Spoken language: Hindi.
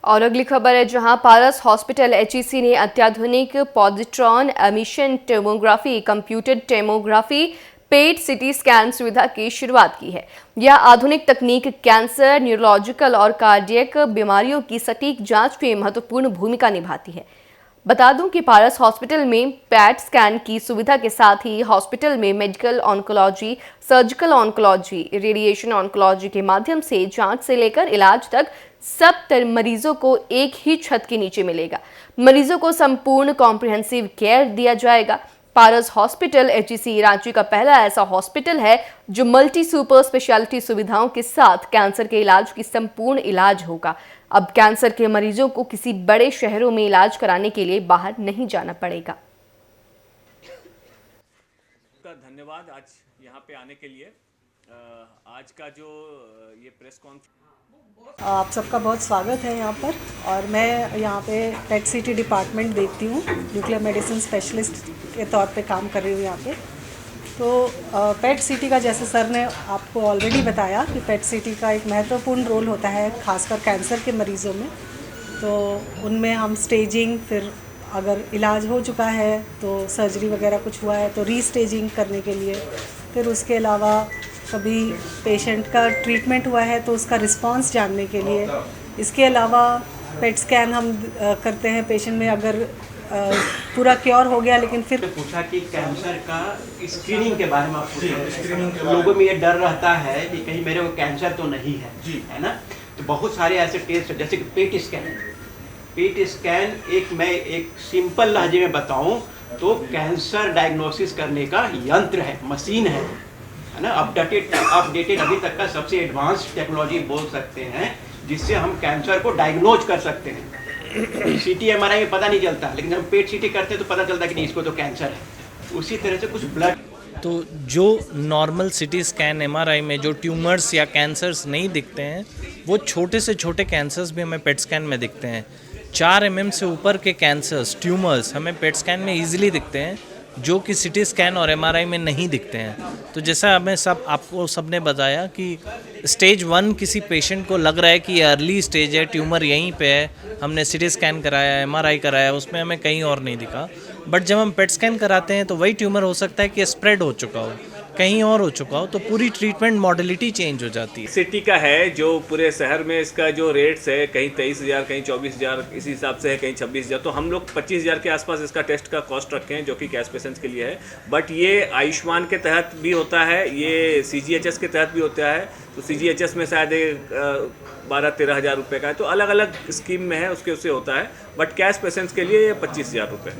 और अगली खबर है जहां पारस हॉस्पिटल एचईसी ने अत्याधुनिक positron emission tomography, computed tomography, PET CT scan सुविधा की शुरुआत की है। यह आधुनिक तकनीक कैंसर, न्यूरोलॉजिकल और कार्डियक बीमारियों की सटीक जांच में महत्वपूर्ण भूमिका निभाती है। बता दूं कि पारस हॉस्पिटल में पैट स्कैन की सुविधा के साथ ही हॉस्पिटल में medical oncology, surgical oncology, radiation oncology के माध्यम से जांच से लेकर इलाज तक सब मरीजों को एक ही छत के नीचे मिलेगा। मरीजों को संपूर्ण कॉम्प्रिहेंसिव केयर दिया जाएगा। पारस हॉस्पिटल एचईसी रांची का पहला ऐसा हॉस्पिटल है जो मल्टी सुपर स्पेशलिटी सुविधाओं के साथ कैंसर के इलाज की संपूर्ण इलाज होगा। अब कैंसर के मरीजों को किसी बड़े शहरों में इलाज कराने के लिए बाहर नहीं जाना पड़ेगा। धन्यवाद आज यहाँ पे आने के लिए। आज का जो ये प्रेस कॉन्फ्रेंस, आप सबका बहुत स्वागत है यहाँ पर। और मैं यहाँ पे पेट सिटी डिपार्टमेंट देखती हूँ, न्यूक्लियर मेडिसिन स्पेशलिस्ट के तौर पे काम कर रही हूँ यहाँ पे। तो पेट सिटी का, जैसे सर ने आपको ऑलरेडी बताया कि पेट सिटी का एक महत्वपूर्ण रोल होता है खासकर कैंसर के मरीज़ों में। तो उनमें हम स्टेजिंग, फिर अगर इलाज हो चुका है तो सर्जरी वगैरह कुछ हुआ है तो रीस्टेजिंग करने के लिए, फिर उसके अलावा कभी पेशेंट का ट्रीटमेंट हुआ है तो उसका रिस्पांस जानने के लिए। इसके अलावा पेट स्कैन हम करते हैं पेशेंट में, अगर पूरा क्योर हो गया लेकिन फिर पूछा कि कैंसर का स्क्रीनिंग के बारे में आप पूछें। लोगों में ये डर रहता है कि कहीं मेरे को कैंसर तो नहीं है, है ना। तो बहुत सारे ऐसे टेस्ट, जैसे कि पेट स्कैन मैं एक सिंपल लहजे में बताऊं तो कैंसर डायग्नोसिस करने का यंत्र है, मशीन है ना। अपडेटेड अभी तक का सबसे एडवांस टेक्नोलॉजी बोल सकते हैं जिससे हम कैंसर को डायग्नोज कर सकते हैं। सीटी एमआरआई में पता नहीं चलता, लेकिन हम पेट सीटी करते हैं तो पता चलता है कि नहीं, इसको तो कैंसर है। उसी तरह से कुछ ब्लड, तो जो नॉर्मल सिटी स्कैन एमआरआई में जो ट्यूमर्स या कैंसर्स नहीं दिखते हैं, वो छोटे से छोटे कैंसर्स भी हमें पेट स्कैन में दिखते हैं। 4 mm से ऊपर के कैंसर्स, ट्यूमर्स हमें पेट स्कैन में ईजिली दिखते हैं, जो कि सिटी स्कैन और एमआरआई में नहीं दिखते हैं। तो जैसा हमें आपको सबने बताया कि स्टेज 1 किसी पेशेंट को लग रहा है कि ये अर्ली स्टेज है, ट्यूमर यहीं पे है, हमने सिटी स्कैन कराया, एमआरआई कराया, उसमें हमें कहीं और नहीं दिखा। बट जब हम पेट स्कैन कराते हैं तो वही ट्यूमर हो सकता है कि स्प्रेड हो चुका हो, कहीं और हो चुका हो, तो पूरी ट्रीटमेंट मॉडलिटी चेंज हो जाती है। सिटी का है जो पूरे शहर में इसका जो रेट्स है, कहीं 23,000, कहीं 24,000, इसी हिसाब से है, कहीं 26,000। तो हम लोग 25,000 के आसपास इसका टेस्ट का कॉस्ट रखे हैं, जो कि कैश पेशेंट्स के लिए है। बट ये आयुष्मान के तहत भी होता है, ये सीजीएचएस के तहत भी होता है। तो सीजीएचएस में शायद 12-13 हज़ार रुपये का है, तो अलग अलग स्कीम में है, उसके उससे होता है। बट कैश पेशेंट्स के लिए 25,000 रुपये।